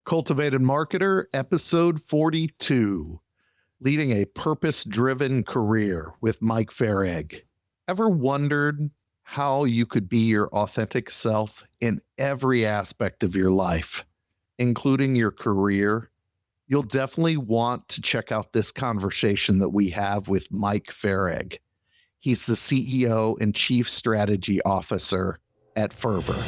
CultivatED Marketer, episode 42, Leading a Purpose-Driven Career with Mike Farag. Ever wondered how you could be your authentic self in every aspect of your life, including your career? You'll definitely want to check out this conversation that we have with Mike Farag. He's the CEO and Chief Strategy Officer at Fervor.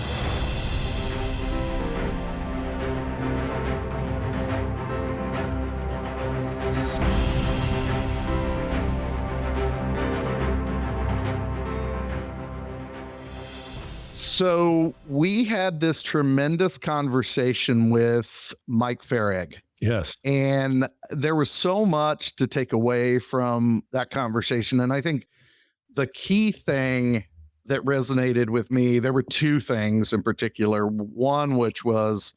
So we had this tremendous conversation with Mike Farag. Yes. And there was so much to take away from that conversation. And I think the key thing that resonated with me, there were two things in particular. One, which was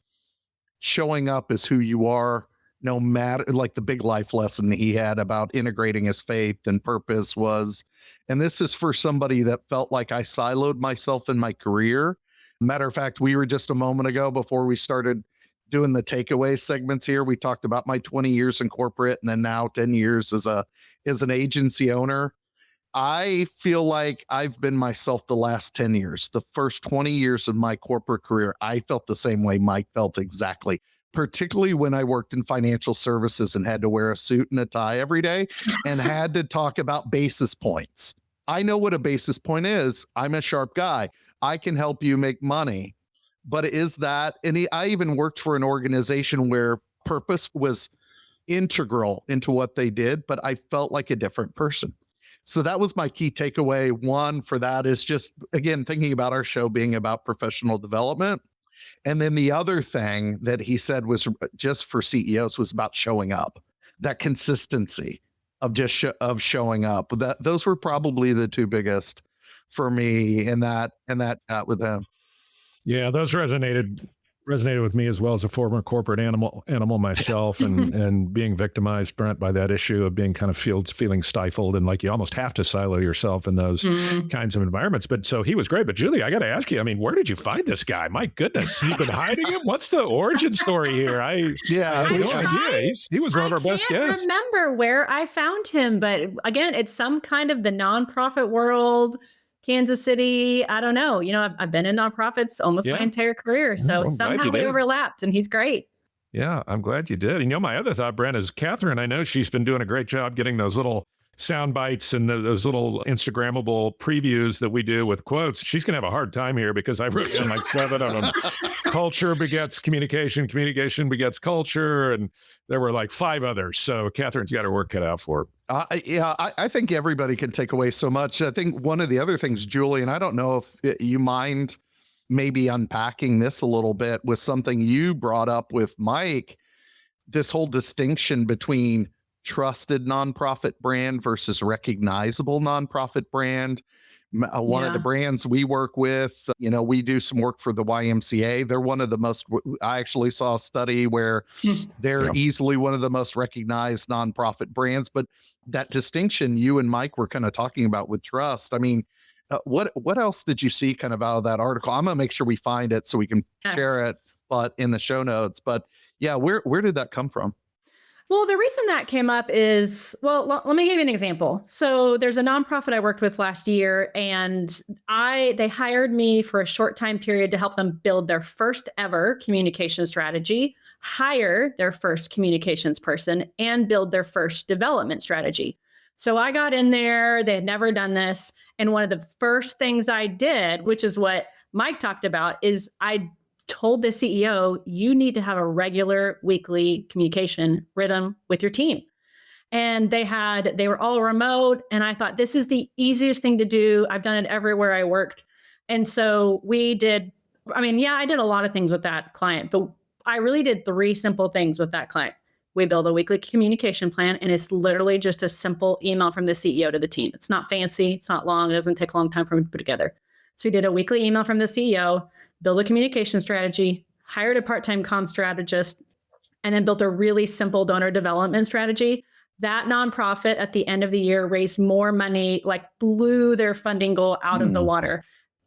showing up as who you are, no matter, like the big life lesson he had about integrating his faith and purpose was, and this is for somebody that felt like I siloed myself in my career. Matter of fact, we were just a moment ago before we started doing the takeaway segments here. We talked about my 20 years in corporate and then now 10 years as an agency owner. I feel like I've been myself the last 10 years. The first 20 years of my corporate career, I felt the same way Mike felt exactly, particularly when I worked in financial services and had to wear a suit and a tie every day and had to talk about basis points. I know what a basis point is. I'm a sharp guy. I can help you make money. But is that, and I even worked for an organization where purpose was integral into what they did, but I felt like a different person. So that was my key takeaway. One for that is just, again, thinking about our show being about professional development. And then the other thing that he said was just for CEOs was about showing up, that consistency of just of showing up. Those were probably the two biggest for me in that chat with him. Yeah, those resonated with me as well as a former corporate animal myself, and being victimized, Brent, by that issue of being kind of feeling stifled and like you almost have to silo yourself in those kinds of environments. But so he was great. But Julie, I got to ask you, I mean, where did you find this guy? My goodness, you've been hiding him. What's the origin story here? I have no idea. He was one of our best guests. I can't remember where I found him, but again, it's some kind of the nonprofit world. Kansas City, I don't know. You know, I've been in nonprofits almost my entire career. So somehow we overlapped and he's great. Yeah, I'm glad you did. And you know, my other thought, Brent, is Catherine, I know she's been doing a great job getting those little sound bites and those little Instagrammable previews that we do with quotes. She's going to have a hard time here because I wrote down like 7 of them. Culture begets communication, communication begets culture. And there were like 5 others. So Catherine's got her work cut out for her. I think everybody can take away so much. I think one of the other things, Julie, and I don't know if you mind maybe unpacking this a little bit with something you brought up with Mike, this whole distinction between trusted nonprofit brand versus recognizable nonprofit brand. One of the brands we work with, you know, we do some work for the YMCA. They're one of the most, I actually saw a study where they're easily one of the most recognized nonprofit brands. But that distinction you and Mike were kind of talking about with trust, I mean, what else did you see kind of out of that article? I'm going to make sure we find it so we can share it, but in the show notes. But yeah, where did that come from? Well, the reason that came up is, well, let me give you an example. So there's a nonprofit I worked with last year, and they hired me for a short time period to help them build their first ever communication strategy, hire their first communications person, and build their first development strategy. So I got in there, they had never done this. And one of the first things I did, which is what Mike talked about, is I told the CEO, you need to have a regular weekly communication rhythm with your team. And they were all remote. And I thought, this is the easiest thing to do. I've done it everywhere I worked. And so I did a lot of things with that client, but I really did 3 simple things with that client. We build a weekly communication plan, and it's literally just a simple email from the CEO to the team. It's not fancy. It's not long. It doesn't take a long time for me to put together. So we did a weekly email from the CEO, build a communication strategy, hired a part-time comm strategist, and then built a really simple donor development strategy. That nonprofit at the end of the year raised more money, like blew their funding goal out of the water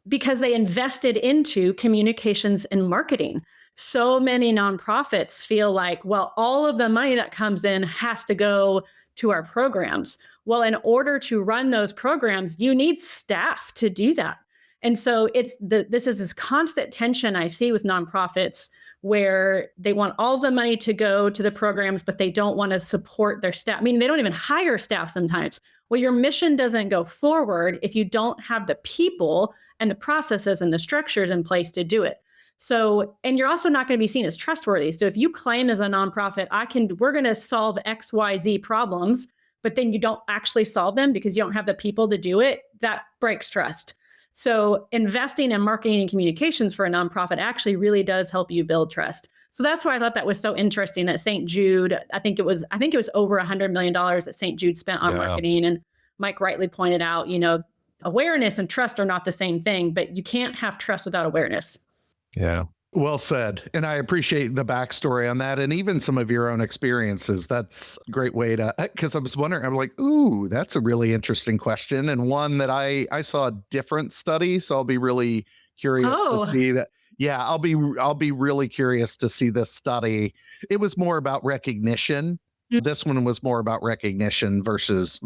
because they invested into communications and marketing. So many nonprofits feel like, well, all of the money that comes in has to go to our programs. Well, in order to run those programs, you need staff to do that. And so this is this constant tension I see with nonprofits where they want all of the money to go to the programs, but they don't want to support their staff. I mean, they don't even hire staff sometimes. Well, your mission doesn't go forward if you don't have the people and the processes and the structures in place to do it. So, and you're also not going to be seen as trustworthy. So if you claim as a nonprofit, we're going to solve XYZ problems, but then you don't actually solve them because you don't have the people to do it, that breaks trust. So investing in marketing and communications for a nonprofit actually really does help you build trust. So that's why I thought that was so interesting that St. Jude, I think it was over $100 million that St. Jude spent on marketing. And Mike rightly pointed out, awareness and trust are not the same thing, but you can't have trust without awareness. Yeah. Well said. And I appreciate the backstory on that and even some of your own experiences. That's a great way to, because I was wondering, I'm like, ooh, that's a really interesting question. And one that I saw a different study. So I'll be really curious to see that. Yeah, I'll be really curious to see this study. It was more about recognition. This one was more about recognition versus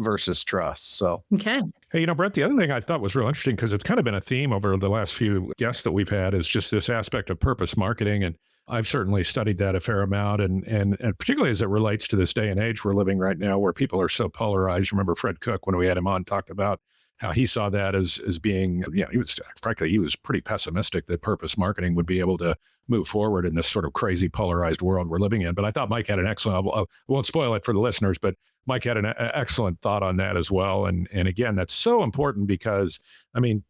trust. So, okay. Hey, Brent, the other thing I thought was real interesting, because it's kind of been a theme over the last few guests that we've had, is just this aspect of purpose marketing. And I've certainly studied that a fair amount, and particularly as it relates to this day and age we're living right now, where people are so polarized. Remember Fred Cook, when we had him on, talked about how he saw that as being, he was pretty pessimistic that purpose marketing would be able to move forward in this sort of crazy polarized world we're living in. But I thought Mike had an excellent, I won't spoil it for the listeners, but Mike had an excellent thought on that as well. And again, that's so important because,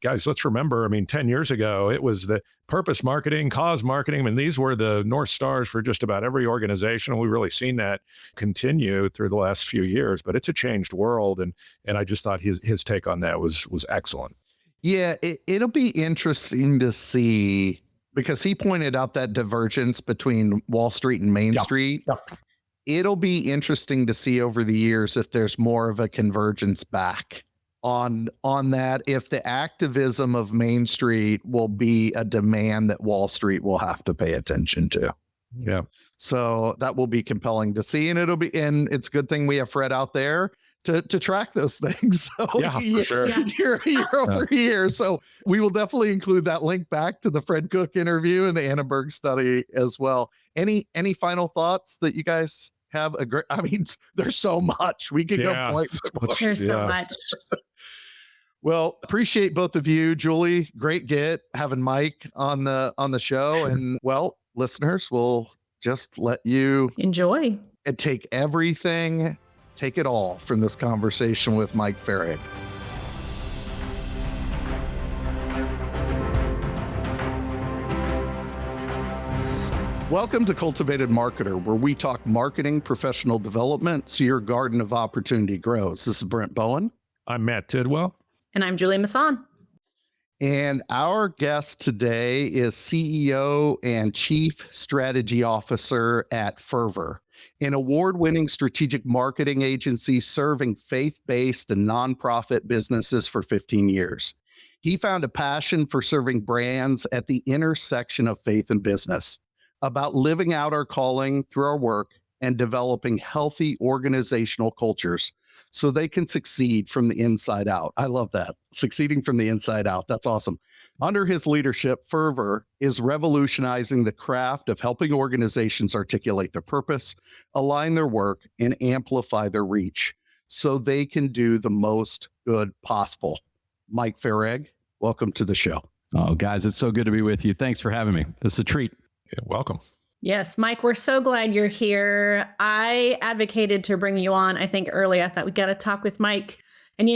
guys, let's remember, 10 years ago, it was the purpose marketing, cause marketing. These were the North Stars for just about every organization. And we've really seen that continue through the last few years, but it's a changed world. And I just thought his take on that was excellent. Yeah, it'll be interesting to see, because he pointed out that divergence between Wall Street and Main Street. Yep. It'll be interesting to see over the years if there's more of a convergence back on that, if the activism of Main Street will be a demand that Wall Street will have to pay attention to. Yeah. So that will be compelling to see. And it's a good thing we have Fred out there to track those things. So for sure. Year over year. So we will definitely include that link back to the Fred Cook interview and the Annenberg study as well. Any final thoughts that you guys have? There's so much we could go point. There's so much. Well, appreciate both of you. Julie, great having Mike on the show. And well, listeners, we'll just let you enjoy and take it all from this conversation with Mike Farag. Welcome to CultivatED Marketer, where we talk marketing, professional development, so your garden of opportunity grows. This is Brent Bowen. I'm Matt Tidwell. And I'm Julie Masson. And our guest today is CEO and Chief Strategy Officer at Fervor, an award-winning strategic marketing agency serving faith-based and nonprofit businesses for 15 years. He found a passion for serving brands at the intersection of faith and business, about living out our calling through our work and developing healthy organizational cultures so they can succeed from the inside out. I love that. Succeeding from the inside out. That's awesome. Under his leadership, Fervor is revolutionizing the craft of helping organizations articulate their purpose, align their work, and amplify their reach so they can do the most good possible. Mike Farag, welcome to the show. Oh, guys, it's so good to be with you. Thanks for having me. This is a treat. Yeah, welcome. Yes, Mike, we're so glad you're here. I advocated to bring you on, I think early. I thought we got to talk with Mike. And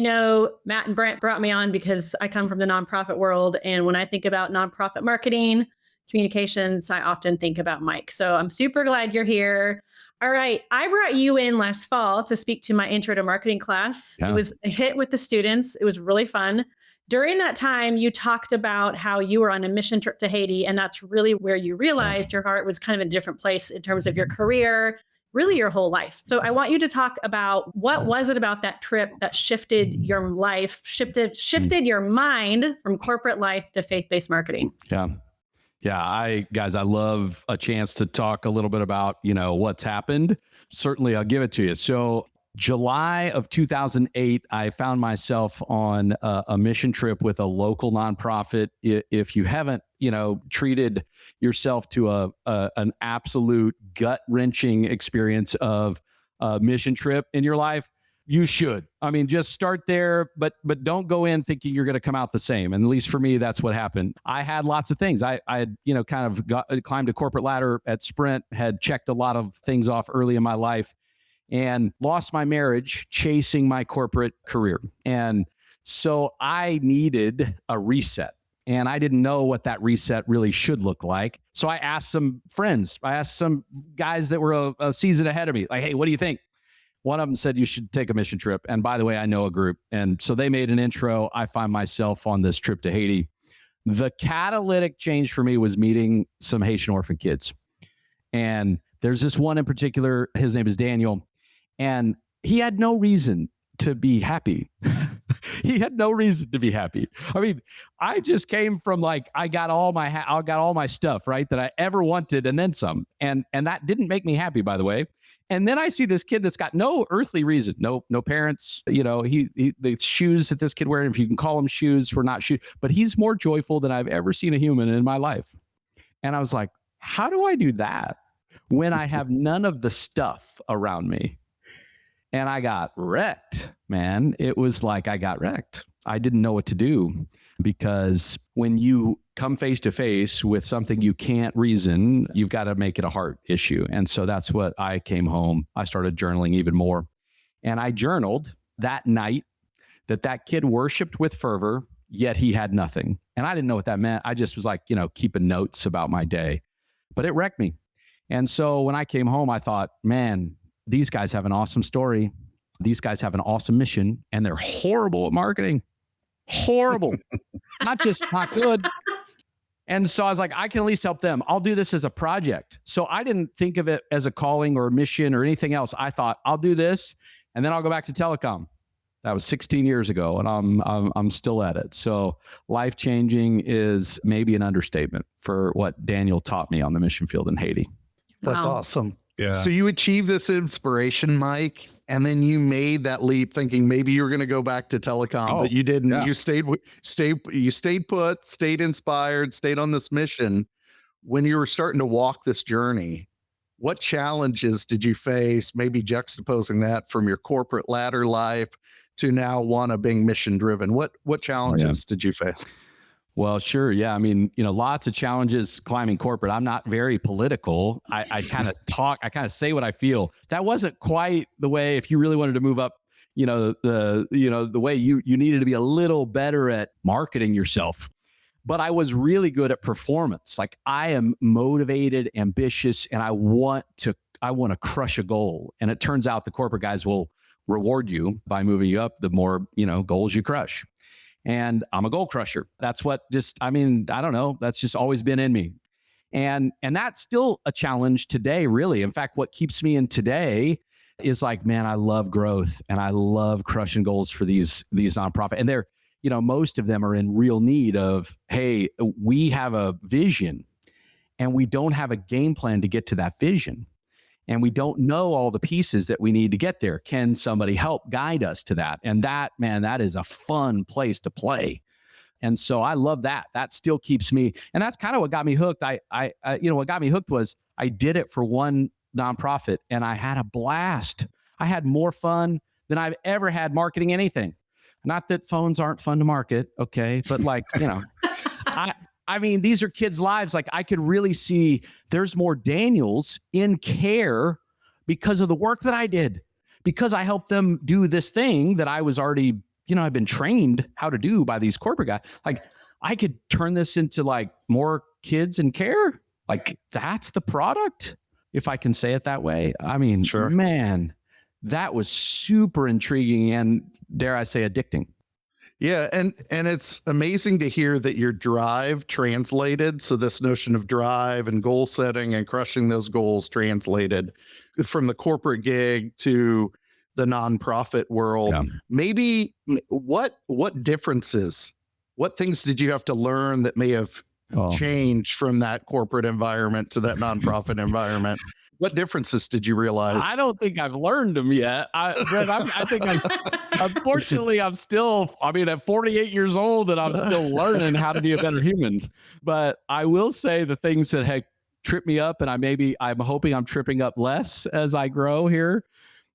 Matt and Brent brought me on because I come from the nonprofit world. And when I think about nonprofit marketing, communications, I often think about Mike. So I'm super glad you're here. All right. I brought you in last fall to speak to my intro to marketing class. Yeah. It was a hit with the students. It was really fun. During that time, you talked about how you were on a mission trip to Haiti, and that's really where you realized your heart was kind of in a different place in terms of your career, really your whole life. So I want you to talk about what was it about that trip that shifted your life, shifted your mind from corporate life to faith-based marketing? Yeah, I love a chance to talk a little bit about, what's happened. Certainly, I'll give it to you. So July of 2008, I found myself on a mission trip with a local nonprofit. If you haven't, treated yourself to an absolute gut-wrenching experience of a mission trip in your life, you should. I mean, just start there, but don't go in thinking you're going to come out the same. And at least for me, that's what happened. I had lots of things. I had, kind of climbed a corporate ladder at Sprint, had checked a lot of things off early in my life, and lost my marriage chasing my corporate career. And so I needed a reset. And I didn't know what that reset really should look like. So I asked some friends, I asked some guys that were a season ahead of me, like, hey, what do you think? One of them said, you should take a mission trip. And by the way, I know a group. And so they made an intro. I find myself on this trip to Haiti. The catalytic change for me was meeting some Haitian orphan kids. And there's this one in particular, his name is Daniel. And he had no reason to be happy. He had no reason to be happy. I mean, I just came from I got all my stuff, right, that I ever wanted and then some. And that didn't make me happy, by the way. And then I see this kid that's got no earthly reason, no parents, the shoes that this kid wearing, if you can call them shoes, were not shoes, but he's more joyful than I've ever seen a human in my life. And I was like, how do I do that when I have none of the stuff around me? And I got wrecked, man. It was like I got wrecked. I didn't know what to do, because when you come face to face with something you can't reason, you've got to make it a heart issue. And so that's what I came home. I started journaling even more. And I journaled that night that kid worshiped with fervor, yet he had nothing. And I didn't know what that meant. I just was keeping notes about my day, but it wrecked me. And so when I came home, I thought, man, these guys have an awesome story. These guys have an awesome mission, and they're horrible at marketing. Horrible. Not just not good. And so I was like, I can at least help them. I'll do this as a project. So I didn't think of it as a calling or a mission or anything else. I thought, I'll do this, and then I'll go back to telecom. That was 16 years ago, and I'm still at it. So life-changing is maybe an understatement for what Daniel taught me on the mission field in Haiti. That's Wow. awesome. Yeah. So you achieved this inspiration, Mike, and then you made that leap thinking maybe you were going to go back to telecom, but you didn't. Yeah. You stayed put, stayed inspired, stayed on this mission. When you were starting to walk this journey, what challenges did you face? Maybe juxtaposing that from your corporate ladder life to now one of being mission driven. What challenges did you face? Well, sure. Yeah. I mean, lots of challenges climbing corporate. I'm not very political. I kind of talk, I kind of say what I feel. That wasn't quite the way, if you really wanted to move up, the way you needed to be a little better at marketing yourself. But I was really good at performance. Like, I am motivated, ambitious, and I want to crush a goal. And it turns out the corporate guys will reward you by moving you up the more, goals you crush. And I'm a goal crusher. That's what I don't know. That's just always been in me. And that's still a challenge today, really. In fact, what keeps me in today is man, I love growth and I love crushing goals for these nonprofit. And they're, most of them are in real need of, hey, we have a vision and we don't have a game plan to get to that vision. And we don't know all the pieces that we need to get there. Can somebody help guide us to that? And that is a fun place to play. And so I love that. That still keeps me. And that's kind of what got me hooked. What got me hooked was I did it for one nonprofit and I had a blast. I had more fun than I've ever had marketing anything. Not that phones aren't fun to market. Okay. But these are kids' lives. I could really see there's more Daniels in care because of the work that I did, because I helped them do this thing that I was already, I've been trained how to do by these corporate guys. I could turn this into more kids in care. That's the product, if I can say it that way. Sure. Man, that was super intriguing and, dare I say, addicting. Yeah. And it's amazing to hear that your drive translated. So this notion of drive and goal setting and crushing those goals translated from the corporate gig to the nonprofit world. Yeah. Maybe what differences, what things did you have to learn that may have change from that corporate environment to that nonprofit environment? What differences did you realize? I don't think I've learned them yet. Brett, unfortunately, I'm still, at 48 years old and I'm still learning how to be a better human. But I will say the things that have tripped me up, and I'm hoping I'm tripping up less as I grow here,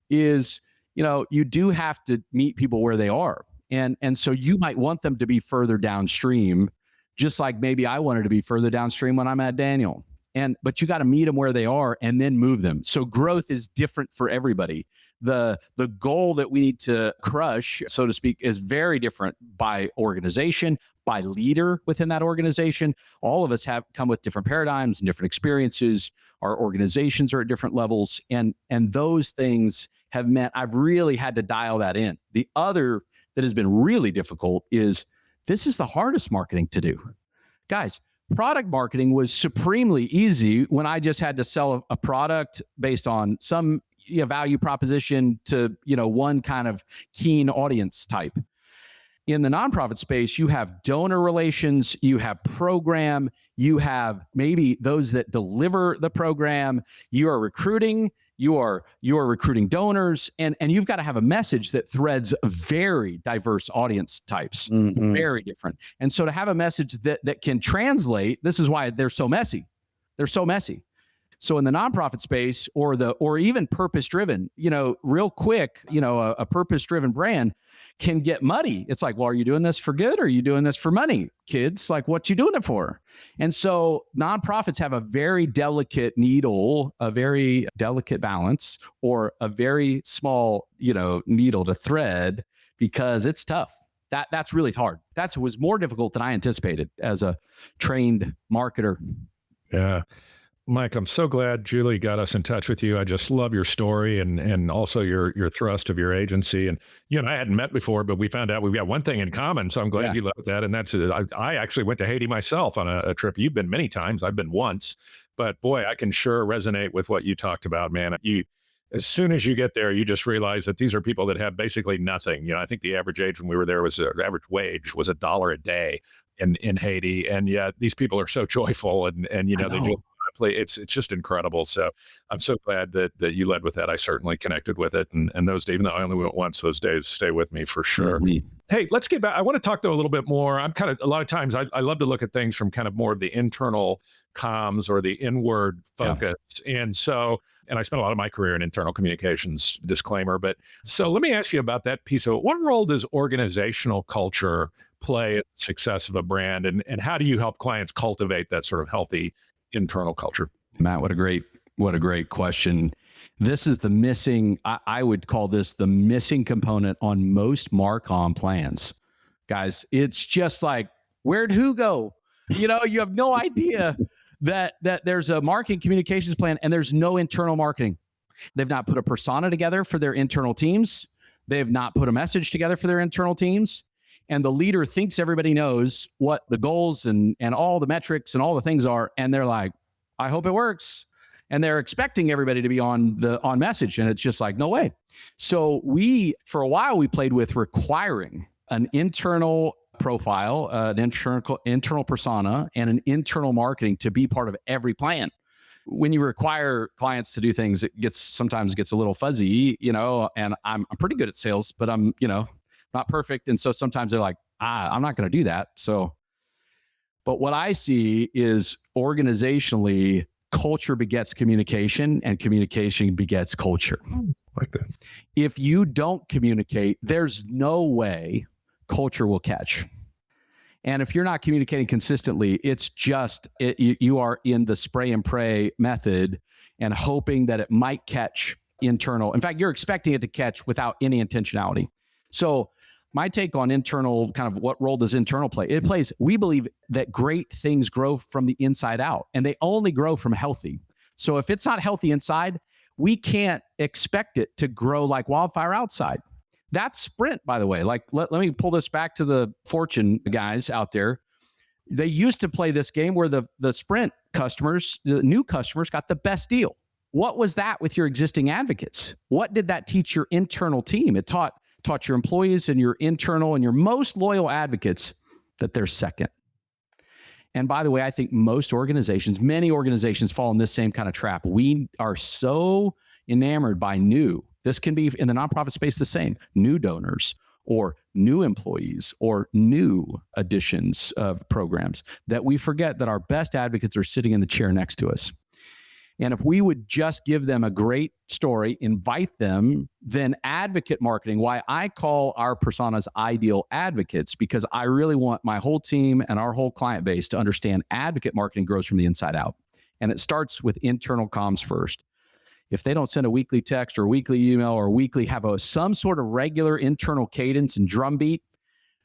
is, you do have to meet people where they are. And so you might want them to be further downstream, just like maybe I wanted to be further downstream when I met Daniel. But you got to meet them where they are and then move them. So growth is different for everybody. The goal that we need to crush, so to speak, is very different by organization, by leader within that organization. All of us have come with different paradigms and different experiences. Our organizations are at different levels. And those things have meant I've really had to dial that in. The other that has been really difficult is this is the hardest marketing to do. Guys, product marketing was supremely easy when I just had to sell a product based on some value proposition to one kind of keen audience type. In the nonprofit space, you have donor relations, you have program, you have maybe those that deliver the program, you are recruiting, you are recruiting donors, and you've got to have a message that threads very diverse audience types, very different. And so to have a message that can translate, this is why they're so messy. They're so messy. So in the nonprofit space or even purpose-driven, real quick, a purpose-driven brand can get muddy. It's like, well, are you doing this for good or are you doing this for money, kids? Like, what you doing it for? And so nonprofits have a very delicate needle, a very delicate balance, or a very small, needle to thread, because it's tough. That's really hard. That was more difficult than I anticipated as a trained marketer. Yeah. Mike, I'm so glad Julie got us in touch with you. I just love your story and also your thrust of your agency. And I hadn't met before, but we found out we've got one thing in common. So I'm glad you love that. And that's I actually went to Haiti myself on a trip. You've been many times. I've been once. But boy, I can sure resonate with what you talked about, man. As soon as you get there, you just realize that these are people that have basically nothing. I think the average age when we were there was average wage was $1 a day in Haiti. And yet these people are so joyful and they just play. It's just incredible. So I'm so glad that you led with that. I certainly connected with it. And those days, even though I only went once, those days stay with me for sure. Mm-hmm. Hey, let's get back. I want to talk though a little bit more. I'm kind of, a lot of times I love to look at things from kind of more of the internal comms or the inward focus. Yeah. And I spent a lot of my career in internal communications, disclaimer. But so let me ask you about that piece of it. What role does organizational culture play in the success of a brand? And how do you help clients cultivate that sort of healthy internal culture? Matt, what a great question. This is the missing, I would call this the missing component on most Marcom plans. Guys, it's just like, where'd who go? You have no idea that there's a marketing communications plan and there's no internal marketing. They've not put a persona together for their internal teams. They have not put a message together for their internal teams. And the leader thinks everybody knows what the goals and all the metrics and all the things are. And they're like, I hope it works. And they're expecting everybody to be on message. And it's just like, no way. So for a while, we played with requiring an internal profile, an internal persona, and an internal marketing to be part of every plan. When you require clients to do things, it sometimes gets a little fuzzy, and I'm pretty good at sales, but I'm, not perfect. And so sometimes they're like, I'm not going to do that. So, but what I see is organizationally, culture begets communication and communication begets culture. Like that. If you don't communicate, there's no way culture will catch. And if you're not communicating consistently, it's just, you are in the spray and pray method and hoping that it might catch internal. In fact, you're expecting it to catch without any intentionality. So my take on internal, kind of what role does internal play? It plays, we believe that great things grow from the inside out, and they only grow from healthy. So if it's not healthy inside, we can't expect it to grow like wildfire outside. That's Sprint, by the way. Like, let me pull this back to the Fortune guys out there. They used to play this game where the Sprint customers, the new customers, got the best deal. What was that with your existing advocates? What did that teach your internal team? It taught your employees and your internal and your most loyal advocates that they're second. And by the way, I think many organizations fall in this same kind of trap. We are so enamored by new. This can be in the nonprofit space the same, new donors or new employees or new additions of programs, that we forget that our best advocates are sitting in the chair next to us. And if we would just give them a great story, invite them, then advocate marketing, why I call our personas ideal advocates, because I really want my whole team and our whole client base to understand advocate marketing grows from the inside out. And it starts with internal comms first. If they don't send a weekly text or a weekly email or have some sort of regular internal cadence and drumbeat,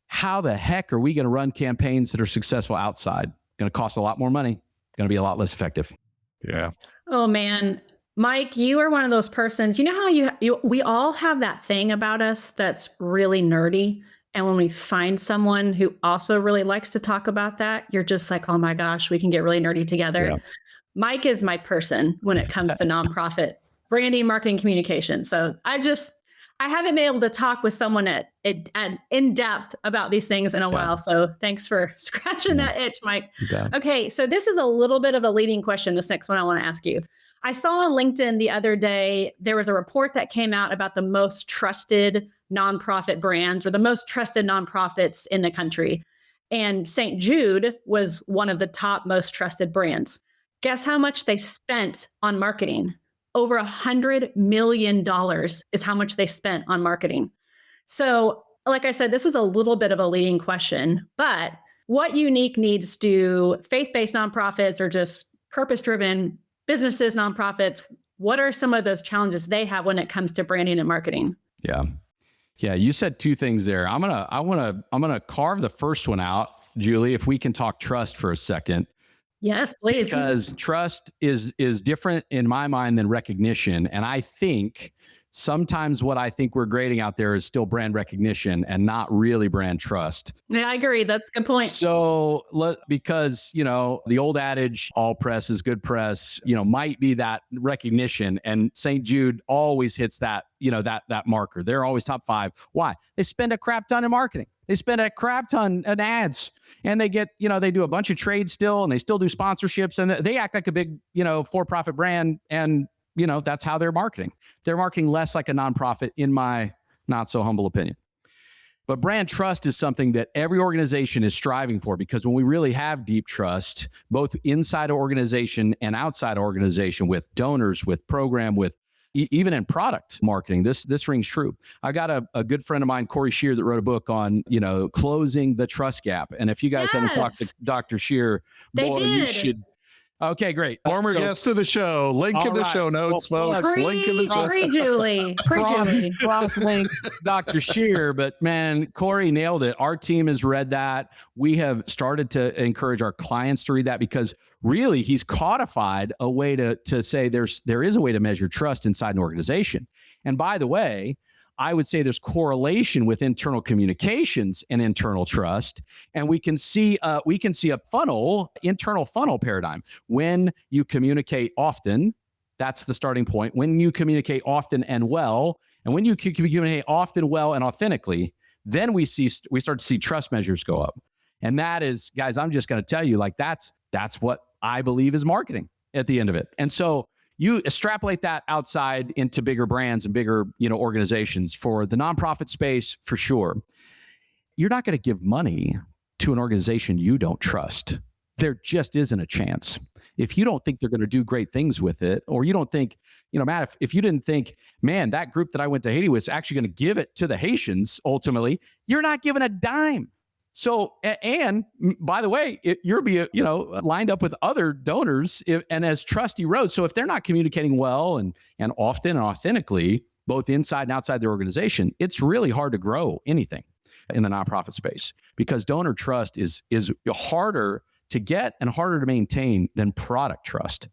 how the heck are we going to run campaigns that are successful outside? Going to cost a lot more money, going to be a lot less effective. Yeah. Oh man, Mike, you are one of those persons. You know how we all have that thing about us that's really nerdy. And when we find someone who also really likes to talk about that, you're just like, oh my gosh, we can get really nerdy together. Yeah. Mike is my person when it comes to nonprofit branding, marketing, communication. So I haven't been able to talk with someone in depth about these things in a while. So thanks for scratching that itch, Mike. Okay. So this is a little bit of a leading question. This next one I want to ask you. I saw on LinkedIn the other day, there was a report that came out about the most trusted nonprofit brands or the most trusted nonprofits in the country. And St. Jude was one of the top most trusted brands. Guess how much they spent on marketing? Over $100 million is how much they spent on marketing. So, like I said, this is a little bit of a leading question, but what unique needs do faith-based nonprofits or just purpose-driven businesses, nonprofits, what are some of those challenges they have when it comes to branding and marketing? Yeah, you said two things there. I'm gonna carve the first one out, Julie, if we can talk trust for a second. Yes, please. Because trust is different in my mind than recognition. And I think sometimes what I think we're grading out there is still brand recognition and not really brand trust. Yeah, I agree. That's a good point. So because, the old adage, all press is good press, might be that recognition. And St. Jude always hits that, that marker. They're always top 5. Why? They spend a crap ton in marketing. They spend a crap ton in ads, and they get, they do a bunch of trades still, and they still do sponsorships, and they act like a big, for-profit brand. And, that's how they're marketing. They're marketing less like a nonprofit, in my not so humble opinion. But brand trust is something that every organization is striving for, because when we really have deep trust, both inside an organization and outside an organization, with donors, with program, with even in product marketing, this rings true. I got a good friend of mine, Corey Shear, that wrote a book on, closing the trust gap. And if you guys haven't talked to Dr. Shear, you should. Okay, great. Former guest of the show. Link in the show notes, folks. Link in the show notes. Julie. Cross-link Dr. Shear. But man, Corey nailed it. Our team has read that. We have started to encourage our clients to read that, because really he's codified a way to say there is a way to measure trust inside an organization. And by the way, I would say there's correlation with internal communications and internal trust. And we can see a internal funnel paradigm. When you communicate often, that's the starting point. When you communicate often and well, and when you communicate often, well, and authentically, then we start to see trust measures go up. And that is, guys, I'm just going to tell you, that's what I believe is marketing at the end of it. And so you extrapolate that outside into bigger brands and bigger, organizations. For the nonprofit space, for sure, you're not going to give money to an organization you don't trust. There just isn't a chance. If you don't think they're going to do great things with it, or you don't think, Matt, if you didn't think, man, that group that I went to Haiti with is actually going to give it to the Haitians, ultimately, you're not giving a dime. So, and by the way, you'll be, lined up with other donors, and as trust erodes. So if they're not communicating well and often and authentically, both inside and outside their organization, it's really hard to grow anything in the nonprofit space, because donor trust is harder to get and harder to maintain than product trust.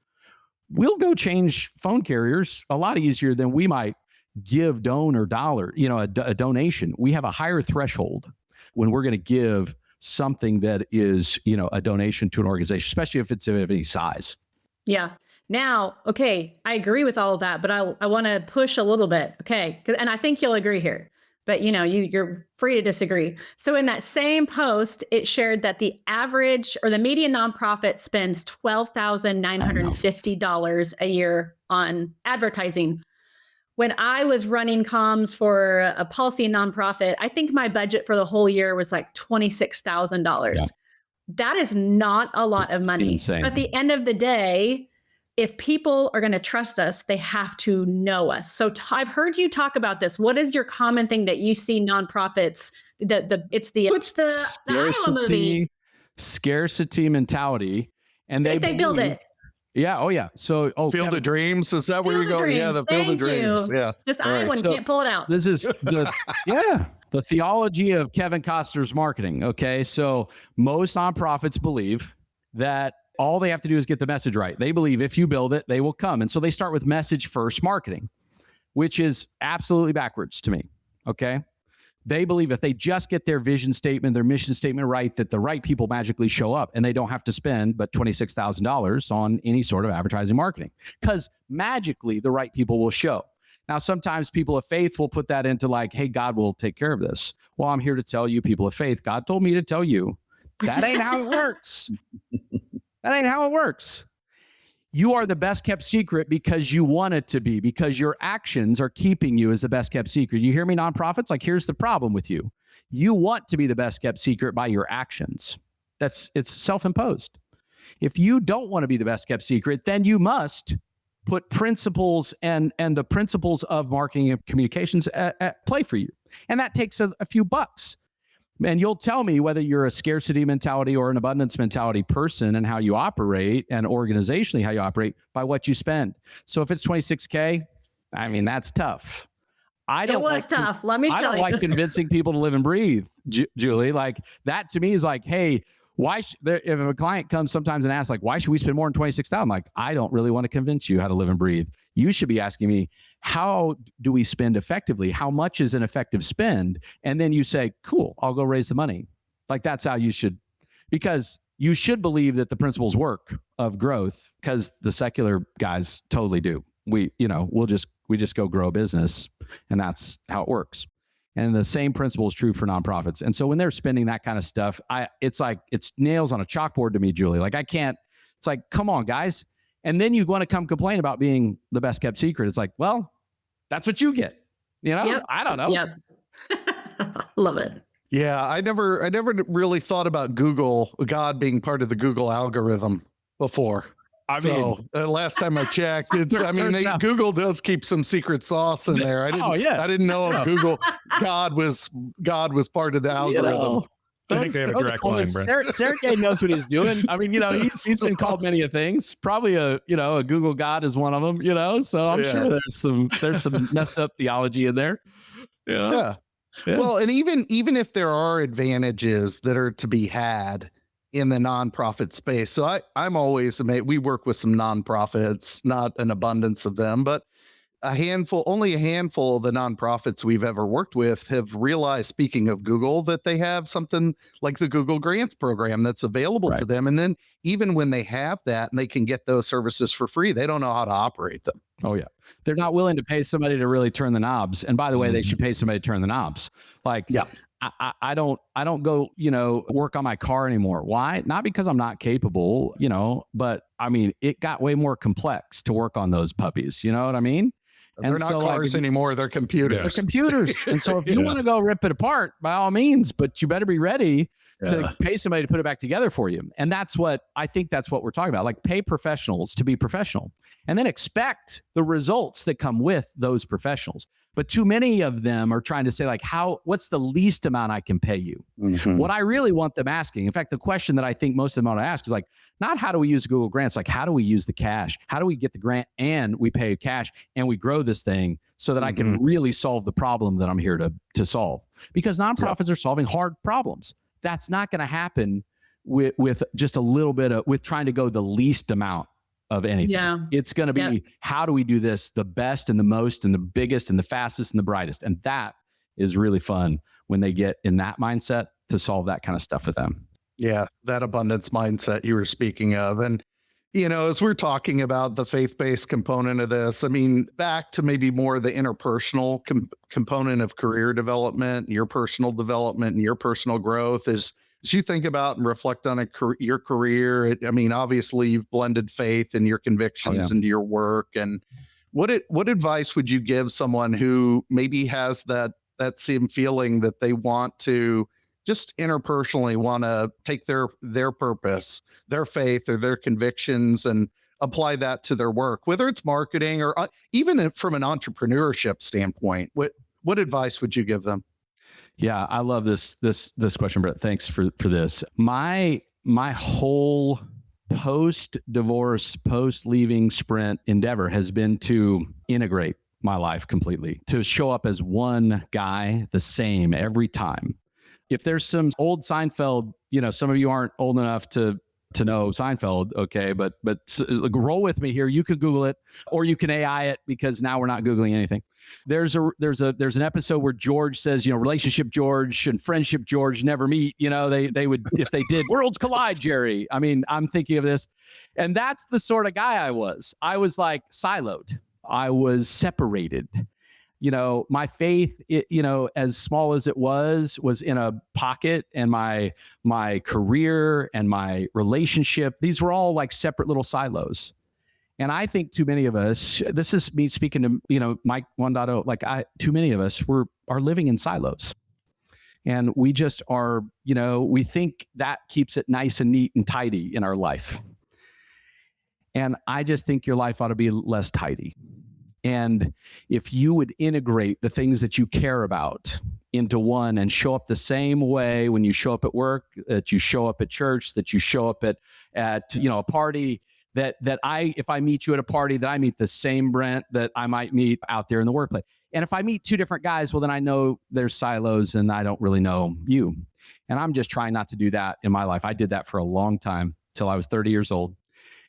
We'll go change phone carriers a lot easier than we might give donor dollar, a donation. We have a higher threshold when we're going to give something that is, a donation to an organization, especially if it's of any size. Yeah. Now, okay, I agree with all of that, but I want to push a little bit. Okay. And I think you'll agree here. but you're free to disagree. So in that same post, it shared that the average or the median nonprofit spends $12,950 a year on advertising. When I was running comms for a policy nonprofit, I think my budget for the whole year was like $26,000. Yeah. That is not a lot of money. Insane. At the end of the day, if people are going to trust us, they have to know us. So I've heard you talk about this. What is your common thing that you see nonprofits? It's the movie. Scarcity mentality, and they build it. Yeah. Oh, yeah. So, Field of Dreams. Is that where you're going? Yeah, the Field of Dreams. Yeah. This Iowan can't pull it out. This is the theology of Kevin Costner's marketing. Okay. So most nonprofits believe that all they have to do is get the message right. They believe if you build it, they will come. And so they start with message first marketing, which is absolutely backwards to me. Okay. They believe if they just get their vision statement, their mission statement right, that the right people magically show up and they don't have to spend but $26,000 on any sort of advertising marketing because magically the right people will show. Now, sometimes people of faith will put that into like, hey, God will take care of this. Well, I'm here to tell you, people of faith, God told me to tell you that ain't how it works. That ain't how it works. You are the best kept secret because you want it to be, because your actions are keeping you as the best kept secret. You hear me, nonprofits? Like, here's the problem with you. You want to be the best kept secret by your actions. It's self-imposed. If you don't want to be the best kept secret, then you must put principles and the principles of marketing and communications at play for you. And that takes a few bucks. And you'll tell me whether you're a scarcity mentality or an abundance mentality person and how you operate and organizationally how you operate by what you spend. So if it's $26K, I mean, that's tough. It was tough. Let me tell you. I don't like convincing people to live and breathe, Julie. Like that to me is like, hey, if a client comes sometimes and asks like, why should we spend more than $26,000? I'm like, I don't really want to convince you how to live and breathe. You should be asking me, how do we spend effectively? How much is an effective spend? And then you say, cool, I'll go raise the money. Like that's how you should, because you should believe that the principles work of growth because the secular guys totally do. We just go grow a business and that's how it works. And the same principle is true for nonprofits. And so when they're spending that kind of stuff, it's like, it's nails on a chalkboard to me, Julie. Like it's like, come on, guys. And then you want to come complain about being the best kept secret. It's like, well, that's what you get. Yep. I don't know. Yep. Love it. Yeah. I never really thought about God being part of the Google algorithm before. Last time I checked, Google does keep some secret sauce in there. I didn't know if God was part of the algorithm. I think they have a direct line, Brent. Sergey knows what he's doing. I mean, he's been called many things. Probably a Google God is one of them. So I'm sure there's some messed up theology in there. Yeah. Well, and even if there are advantages that are to be had in the nonprofit space. So I'm always amazed. We work with some nonprofits, not an abundance of them, but only a handful of the nonprofits we've ever worked with have realized, speaking of Google, that they have something like the Google Grants program that's available to them. And then even when they have that and they can get those services for free, they don't know how to operate them. Oh, yeah. They're not willing to pay somebody to really turn the knobs. And by the way, they should pay somebody to turn the knobs. Like, yeah. I don't go, work on my car anymore. Why? Not because I'm not capable, but I mean, it got way more complex to work on those puppies. You know what I mean? They're not cars anymore. They're computers. They're computers. And so if you want to go rip it apart, by all means, but you better be ready to pay somebody to put it back together for you. And that's what we're talking about. Like, pay professionals to be professional and then expect the results that come with those professionals. But too many of them are trying to say like, what's the least amount I can pay you? Mm-hmm. What I really want them asking, in fact, the question that I think most of them ought to ask is like, not how do we use Google Grants? Like, how do we use the cash? How do we get the grant and we pay cash and we grow this thing so that I can really solve the problem that I'm here to solve? Because nonprofits are solving hard problems. That's not going to happen with just a little bit with trying to go the least amount of anything. Yeah. It's going to be, how do we do this the best and the most and the biggest and the fastest and the brightest? And that is really fun when they get in that mindset to solve that kind of stuff with them. Yeah, that abundance mindset you were speaking of. And As we're talking about the faith-based component of this, I mean, back to maybe more the interpersonal component of career development, your personal development and your personal growth as you think about and reflect on your career. I mean, obviously you've blended faith and your convictions into your work. And what advice would you give someone who maybe has that same feeling that they want to just interpersonally want to take their purpose, their faith or their convictions and apply that to their work, whether it's marketing or even from an entrepreneurship standpoint? What advice would you give them? Yeah, I love this question, Brett. Thanks for this. My whole post-divorce, post-leaving Sprint endeavor has been to integrate my life completely, to show up as one guy, the same every time. If there's some old Seinfeld, some of you aren't old enough to know Seinfeld, okay, but roll with me here. You could Google it, or you can AI it, because now we're not Googling anything. There's an episode where George says, relationship George and friendship George never meet. They would, if they did, worlds collide, Jerry. I mean, I'm thinking of this, and that's the sort of guy I was. I was like siloed. I was separated. My faith, as small as it was in a pocket, and my career and my relationship, these were all like separate little silos. And I think too many of us, this is me speaking to, Mike 1.0, too many of us are living in silos. And we just are, we think that keeps it nice and neat and tidy in our life. And I just think your life ought to be less tidy. And if you would integrate the things that you care about into one and show up the same way when you show up at work, that you show up at church, that you show up at a party, that if I meet you at a party, that I meet the same Brent that I might meet out there in the workplace. And if I meet two different guys, well, then I know there's silos and I don't really know you. And I'm just trying not to do that in my life. I did that for a long time till I was 30 years old.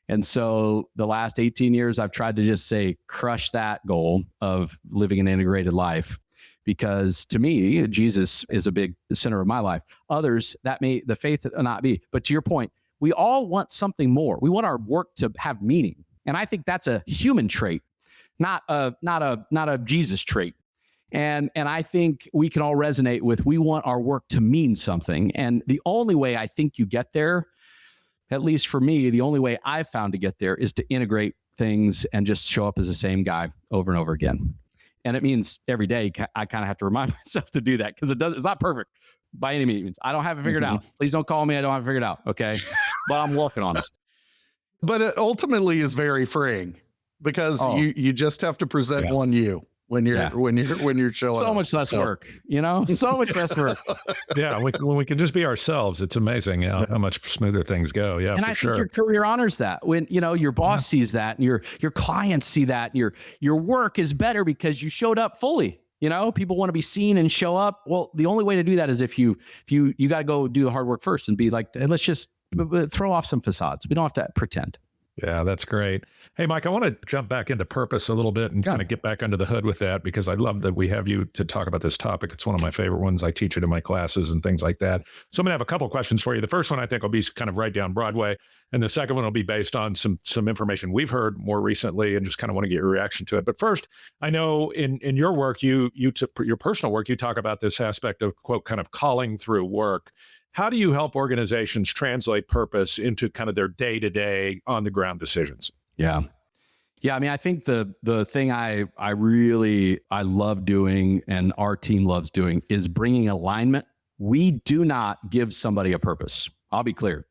And so the last 18 years, I've tried to just crush that goal of living an integrated life, because to me, Jesus is a big center of my life. Others, the faith not be. But to your point, we all want something more. We want our work to have meaning. And I think that's a human trait, not a Jesus trait. And I think we can all resonate with, we want our work to mean something. And the only way I think you get there, at least for me, the only way I've found to get there is to integrate things and just show up as the same guy over and over again. And it means every day I kind of have to remind myself to do that, because it's not perfect by any means. I don't have it figured out. Please don't call me. I don't have it figured out. Okay. But I'm working on it. But it ultimately is very freeing, because you just have to present one you when you're showing so up. much less work, so much less work. Yeah, when we can just be ourselves, it's amazing how much smoother things go. Yeah, and I think your career honors that. When your boss sees that, and your clients see that, and your work is better because you showed up fully. People want to be seen and show up. Well, the only way to do that is if you got to go do the hard work first and be like, hey, let's just throw off some facades. We don't have to pretend. Yeah, that's great. Hey, Mike, I want to jump back into purpose a little bit and kind of get back under the hood with that, because I love that we have you to talk about this topic. It's one of my favorite ones. I teach it in my classes and things like that. So I'm going to have a couple of questions for you. The first one I think will be kind of right down Broadway, and the second one will be based on some information we've heard more recently, and just kind of want to get your reaction to it. But first, I know in your work, your personal work, you talk about this aspect of, quote, kind of calling through work. How do you help organizations translate purpose into kind of their day-to-day on-the-ground decisions? Yeah. I mean, I think the thing I love doing, and our team loves doing, is bringing alignment. We do not give somebody a purpose. I'll be clear.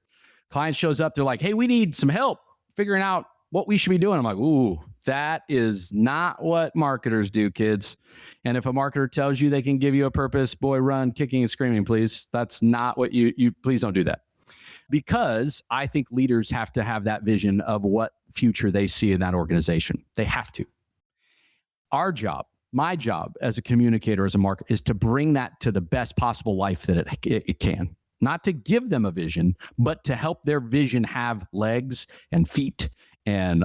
Client shows up, they're like, hey, we need some help figuring out what we should be doing. I'm like, ooh, that is not what marketers do, kids. And if a marketer tells you they can give you a purpose, boy, run kicking and screaming, please. That's not what you please don't do that. Because I think leaders have to have that vision of what future they see in that organization. They have to. Our job, my job as a communicator, as a marketer, is to bring that to the best possible life that it can. Not to give them a vision, but to help their vision have legs and feet and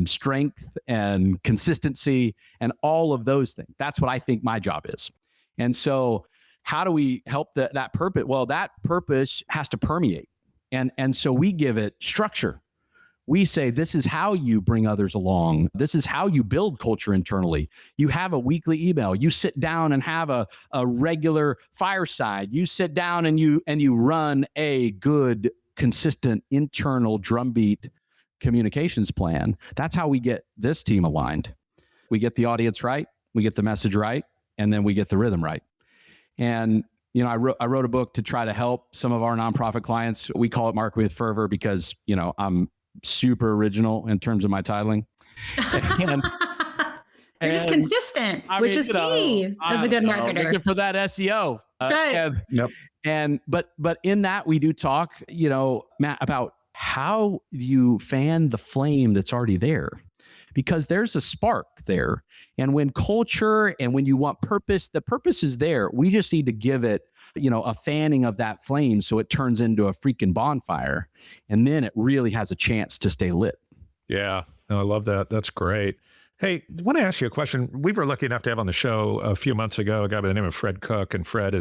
strength and consistency and all of those things. That's what I think my job is. And so how do we help that purpose? Well, that purpose has to permeate. And so we give it structure. We say, this is how you bring others along. This is how you build culture internally. You have a weekly email. You sit down and have a regular fireside. You sit down and you run a good, consistent internal drumbeat communications plan. That's how we get this team aligned. We get the audience right, we get the message right, and then we get the rhythm right. And I wrote a book to try to help some of our nonprofit clients. We call it Market with Fervor because, I'm super original in terms of my titling. You're just consistent, which is key as a good marketer. Looking for that SEO. That's right. But in that we do talk, Matt, about how you fan the flame that's already there. Because there's a spark there. And when culture and when you want purpose, the purpose is there. We just need to give it, a fanning of that flame so it turns into a freaking bonfire. And then it really has a chance to stay lit. Yeah, no, I love that. That's great. Hey, I want to ask you a question. We were lucky enough to have on the show a few months ago a guy by the name of Fred Cook, and Fred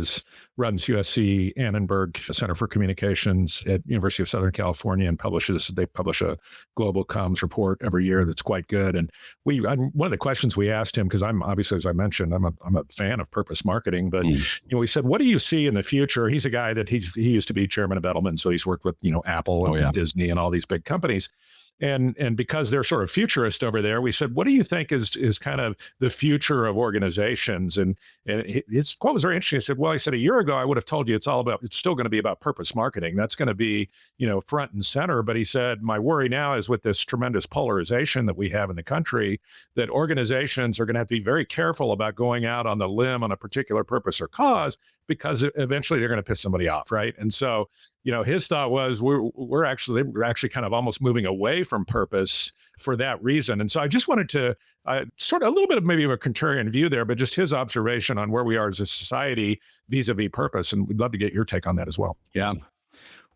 runs USC Annenberg Center for Communications at University of Southern California and they publish a global comms report every year that's quite good. And one of the questions we asked him, because I'm obviously, as I mentioned, I'm a fan of purpose marketing, but we said, what do you see in the future? He's a guy that he used to be chairman of Edelman, so he's worked with Apple and Disney and all these big companies. And because they're sort of futurist over there, we said, what do you think is kind of the future of organizations? And his quote was very interesting. He said, well, a year ago, I would have told you it's still going to be about purpose marketing. That's going to be, front and center. But he said, my worry now is with this tremendous polarization that we have in the country, that organizations are going to have to be very careful about going out on the limb on a particular purpose or cause, because eventually they're going to piss somebody off, right? And so, his thought was we're actually kind of almost moving away from purpose for that reason. And so I just wanted to sort of a little bit of maybe of a contrarian view there, but just his observation on where we are as a society vis-a-vis purpose. And we'd love to get your take on that as well. Yeah.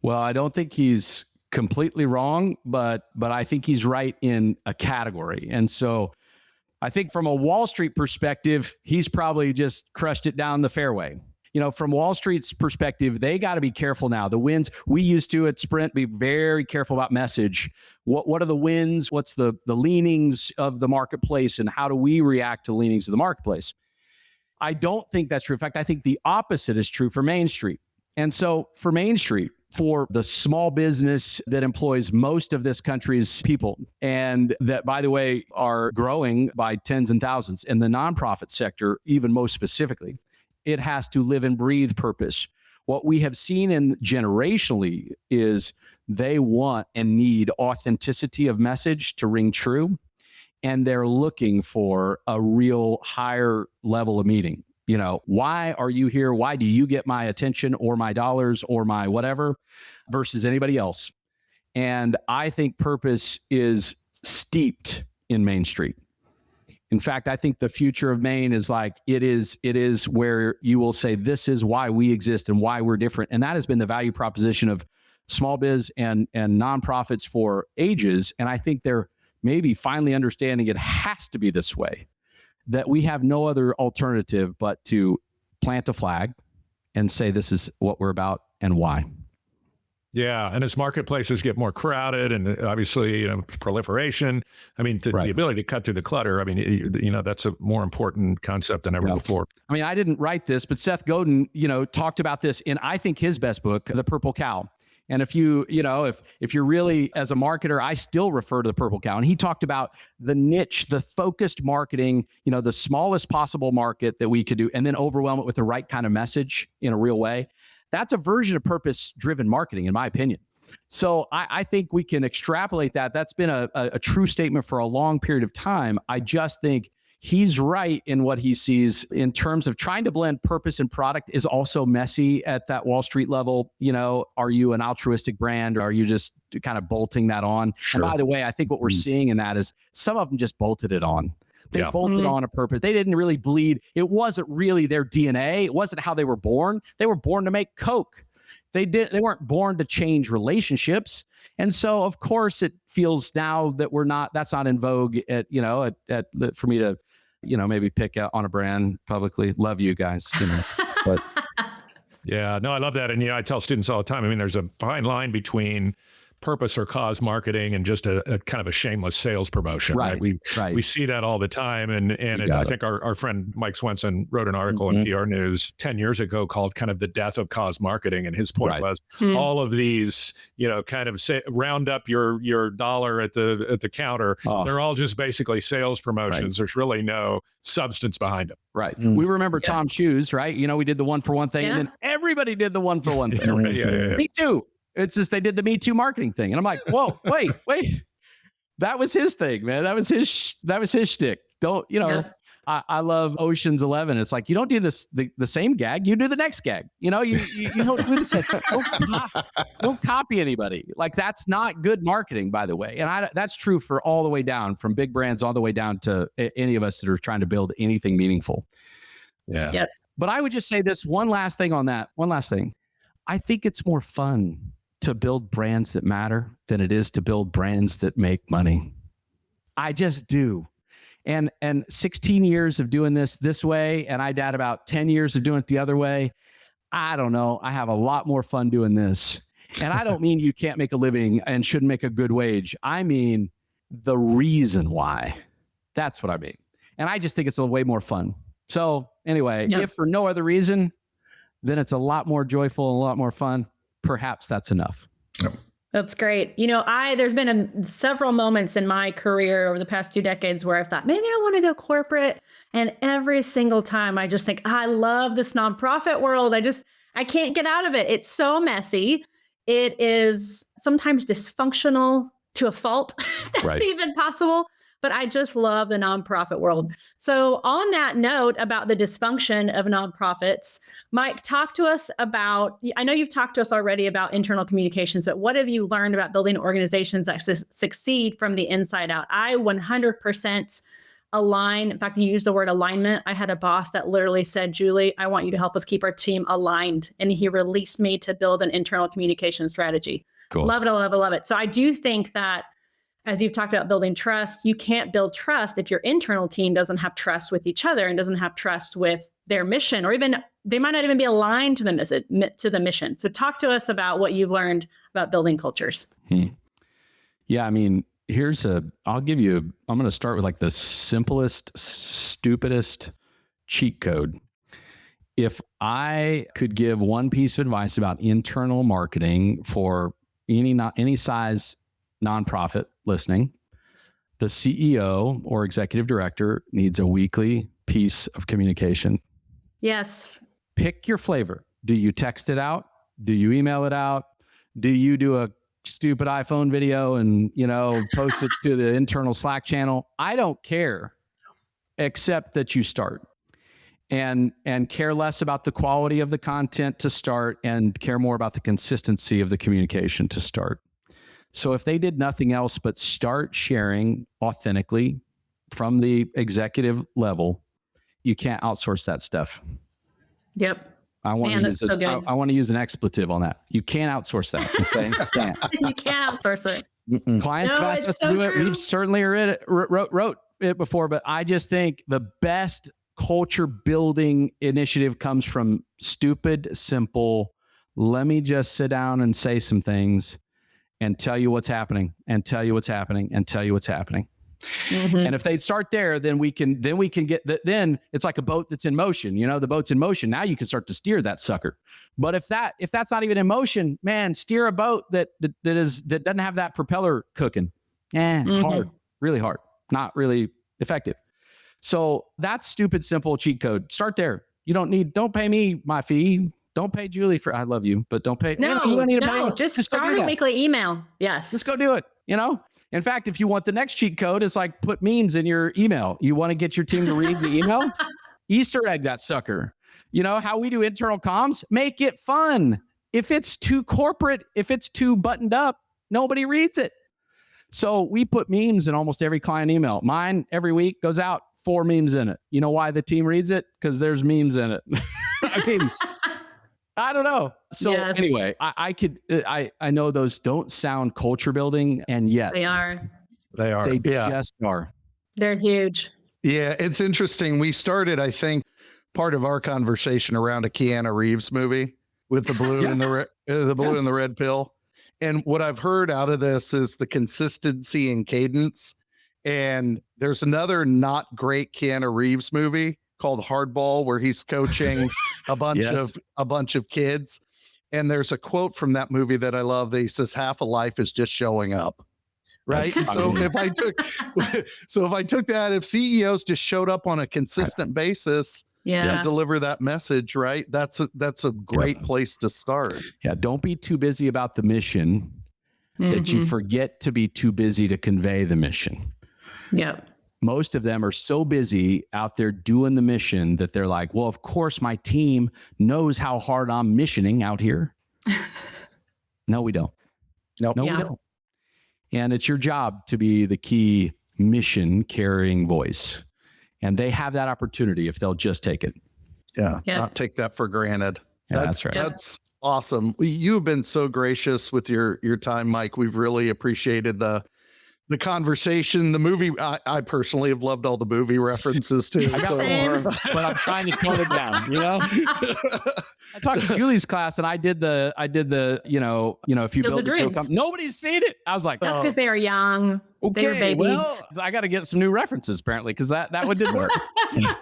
Well, I don't think he's completely wrong, but I think he's right in a category. And so I think from a Wall Street perspective, he's probably just crushed it down the fairway. From Wall Street's perspective, they got to be careful now. The wins, we used to at Sprint be very careful about message. What are the wins? What's the leanings of the marketplace, and how do we react to leanings of the marketplace? I don't think that's true. In fact, I think the opposite is true for Main Street. And so for Main Street, for the small business that employs most of this country's people, and that, by the way, are growing by tens and thousands, in the nonprofit sector, even most specifically, it has to live and breathe purpose. What we have seen in generationally is they want and need authenticity of message to ring true. And they're looking for a real higher level of meeting. Why are you here? Why do you get my attention or my dollars or my whatever versus anybody else? And I think purpose is steeped in Main Street. In fact, I think the future of Maine is it is where you will say, this is why we exist and why we're different. And that has been the value proposition of small biz and nonprofits for ages. And I think they're maybe finally understanding it has to be this way, that we have no other alternative but to plant a flag and say, this is what we're about and why. Yeah. And as marketplaces get more crowded and obviously, proliferation, the ability to cut through the clutter, that's a more important concept than ever before. I didn't write this, but Seth Godin, talked about this in, I think, his best book, The Purple Cow. And if you're really, as a marketer, I still refer to the purple cow. And he talked about the niche, the focused marketing, the smallest possible market that we could do, and then overwhelm it with the right kind of message in a real way. That's a version of purpose-driven marketing, in my opinion. So I think we can extrapolate that. That's been a true statement for a long period of time. I just think he's right in what he sees in terms of trying to blend purpose and product is also messy at that Wall Street level. Are you an altruistic brand, or are you just kind of bolting that on? Sure. And by the way, I think what we're seeing in that is some of them just bolted it on. They bolted on a purpose. They didn't really bleed. It wasn't really their DNA. It wasn't how they were born. They were born to make Coke. They weren't born to change relationships. And so, of course, it feels now that that's not in vogue for me to, maybe pick out on a brand publicly. Love you guys, but. Yeah, no, I love that. And, I tell students all the time, there's a fine line between purpose or cause marketing and just a kind of a shameless sales promotion. Right. We see that all the time. And I think our friend Mike Swenson wrote an article in PR News 10 years ago called kind of the death of cause marketing. And his point was all of these, kind of round up your dollar at the counter. They're all just basically sales promotions. There's really no substance behind them. Right. We remember Tom Shoes, right? We did the one for one thing and then everybody did the one for one thing. Me too. It's just they did the Me Too marketing thing. And I'm like, whoa, wait. That was his thing, man. That was his shtick. Don't, I love Ocean's 11. It's like, you don't do this, the same gag, you do the next gag. You don't do the same. Don't copy anybody. Like, that's not good marketing, by the way. And that's true for all the way down, from big brands all the way down to any of us that are trying to build anything meaningful. Yeah. Yep. But I would just say this one last thing on that. One last thing. I think it's more fun to build brands that matter than it is to build brands that make money. I just do. And 16 years of doing this way, and I had about 10 years of doing it the other way. I don't know. I have a lot more fun doing this. And I don't mean you can't make a living and shouldn't make a good wage. I mean the reason why. That's what I mean. And I just think it's a way more fun. So anyway, if for no other reason, then it's a lot more joyful and a lot more fun. Perhaps that's enough. That's great. There's been several moments in my career over the past 2 decades where I've thought, maybe I want to go corporate. And every single time I just think, I love this nonprofit world. I can't get out of it. It's so messy. It is sometimes dysfunctional to a fault. That's even possible. But I just love the nonprofit world. So on that note about the dysfunction of nonprofits, Mike, talk to us about, I know you've talked to us already about internal communications, but what have you learned about building organizations that succeed from the inside out? I 100% align. In fact, you used the word alignment. I had a boss that literally said, Julie, I want you to help us keep our team aligned. And he released me to build an internal communication strategy. Cool. Love it, I love it, love it. So I do think that, as you've talked about building trust, you can't build trust if your internal team doesn't have trust with each other and doesn't have trust with their mission, or even they might not even be aligned to the mission. So talk to us about what you've learned about building cultures. Yeah, I mean, I'm going to start with like the simplest, stupidest cheat code. If I could give one piece of advice about internal marketing for any size nonprofit listening, the CEO or executive director needs a weekly piece of communication. Yes. Pick your flavor. Do you text it out? Do you email it out? Do you do a stupid iPhone video and, post it to the internal Slack channel? I don't care, except that you start. And care less about the quality of the content to start, and care more about the consistency of the communication to start. So if they did nothing else but start sharing authentically from the executive level, you can't outsource that stuff. Yep. I want to use an expletive on that. You can't outsource that. Okay? You can't outsource it. Clients have asked us to do it. We've certainly wrote it before, but I just think the best culture building initiative comes from stupid, simple, let me just sit down and say some things and tell you what's happening, and tell you what's happening, and tell you what's happening. Mm-hmm. And if they start there, then we can get that. Then it's like a boat that's in motion. The boat's in motion. Now you can start to steer that sucker. But if that's not even in motion, man, steer a boat that doesn't have that propeller cooking. Hard, really hard, not really effective. So that's stupid, simple cheat code. Start there. Don't pay me my fee. Don't pay Julie for, I love you, but don't pay. You don't need to pay. Just start a weekly email. Yes. Just go do it. In fact, if you want the next cheat code, it's like put memes in your email. You want to get your team to read the email? Easter egg that sucker. How we do internal comms? Make it fun. If it's too corporate, if it's too buttoned up, nobody reads it. So we put memes in almost every client email. Mine every week goes out 4 memes in it. You know why the team reads it? Because there's memes in it. I don't know. So anyway, I know those don't sound culture building, and yet they are. They just are. They're huge. Yeah, it's interesting. We started, I think, part of our conversation around a Keanu Reeves movie with the blue and the blue and the red pill. And what I've heard out of this is the consistency and cadence. And there's another not great Keanu Reeves movie called Hardball, where he's coaching a bunch of kids. And there's a quote from that movie that I love that he says, half a life is just showing up. Right. So if I took that, if CEOs just showed up on a consistent basis to deliver that message, right, that's a great place to start. Yeah. Don't be too busy about the mission that you forget to be too busy to convey the mission. Yep. Most of them are so busy out there doing the mission that they're like, well, of course my team knows how hard I'm missioning out here. No, we don't. Nope. No, we don't. And it's your job to be the key mission carrying voice. And they have that opportunity if they'll just take it. Yeah. Not take that for granted. That's right. That's awesome. You have been so gracious with your time, Mike. We've really appreciated the conversation. The movie, I personally have loved all the movie references too. I got more, but I'm trying to tone it down, you know? I talked to Julie's class and I did the, if you build a dream, nobody's seen it. I was like, that's because they are young. Okay, they're babies. Well, I got to get some new references apparently, because that one didn't work.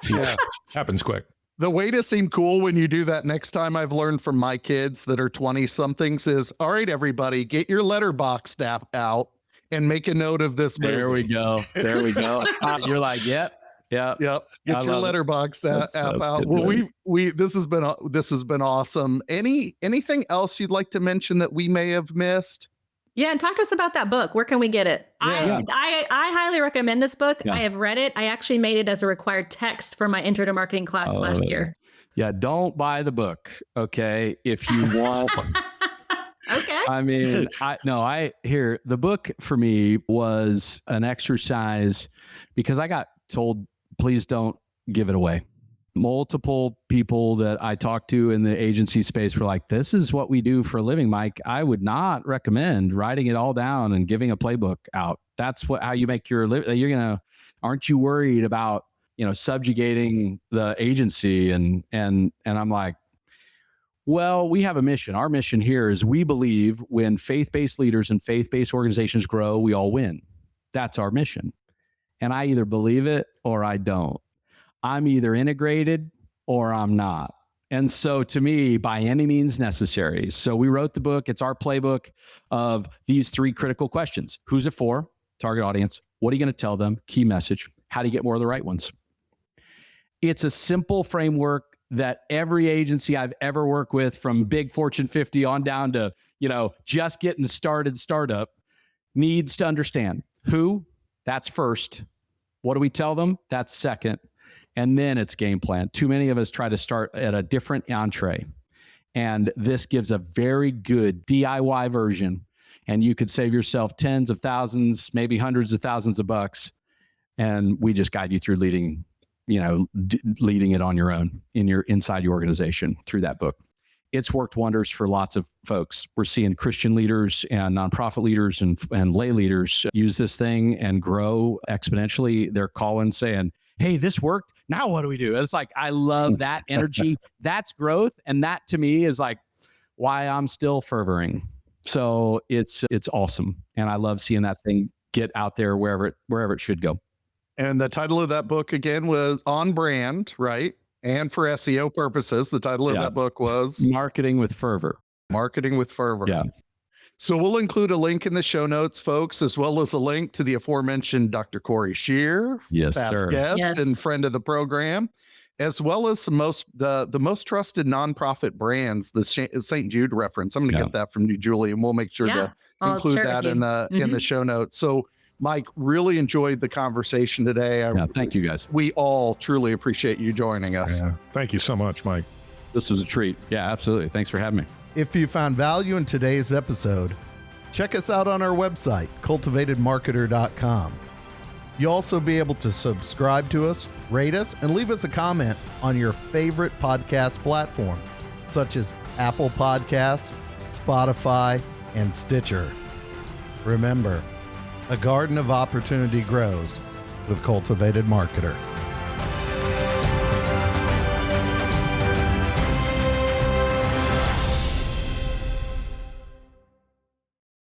Yeah. Happens quick. The way to seem cool when you do that next time, I've learned from my kids that are 20 somethings is, all right, everybody, get your letterbox app out and make a note of this movie. There we go. You're like, yep. Get your letterbox app out. Well, this has been awesome. Anything else you'd like to mention that we may have missed? Yeah, and talk to us about that book. Where can we get it? Yeah. I highly recommend this book. Yeah. I have read it. I actually made it as a required text for my Intro to Marketing class last year. Yeah, don't buy the book, okay? If you want. Okay. I mean, the book for me was an exercise because I got told, please don't give it away. Multiple people that I talked to in the agency space were like, this is what we do for a living, Mike. I would not recommend writing it all down and giving a playbook out. That's how you make your living. Aren't you worried about, subjugating the agency? And I'm like, well, we have a mission. Our mission here is we believe when faith-based leaders and faith-based organizations grow, we all win. That's our mission. And I either believe it or I don't. I'm either integrated or I'm not. And so to me, by any means necessary. So we wrote the book. It's our playbook of these 3 critical questions. Who's it for? Target audience. What are you going to tell them? Key message. How do you get more of the right ones? It's a simple framework that every agency I've ever worked with, from big Fortune 50 on down to, just getting started startup, needs to understand. Who? That's first. What do we tell them? That's second. And then it's game plan. Too many of us try to start at a different entree. And this gives a very good DIY version. And you could save yourself tens of thousands, maybe hundreds of thousands of bucks. And we just guide you through leading it on your own inside your organization through that book. It's worked wonders for lots of folks. We're seeing Christian leaders and nonprofit leaders and lay leaders use this thing and grow exponentially. They're calling saying, hey, this worked. Now what do we do? And it's like, I love that energy. That's growth. And that to me is like why I'm still fervoring. So it's awesome. And I love seeing that thing get out there wherever it should go. And the title of that book again was On Brand, right? And for SEO purposes, the title of that book was Marketing with Fervor. Marketing with Fervor. Yeah. So we'll include a link in the show notes, folks, as well as a link to the aforementioned Dr. Corey Scheer, past guest and friend of the program, as well as the most trusted nonprofit brands, the St. Jude reference. I'm going to get that from you, Julie, and we'll make sure to include that in the show notes. So, Mike, really enjoyed the conversation today. Thank you, guys. We all truly appreciate you joining us. Yeah. Thank you so much, Mike. This was a treat. Yeah, absolutely. Thanks for having me. If you found value in today's episode, check us out on our website, CultivatEDMarketer.com. You'll also be able to subscribe to us, rate us, and leave us a comment on your favorite podcast platform, such as Apple Podcasts, Spotify, and Stitcher. Remember, a garden of opportunity grows with CultivatED Marketer.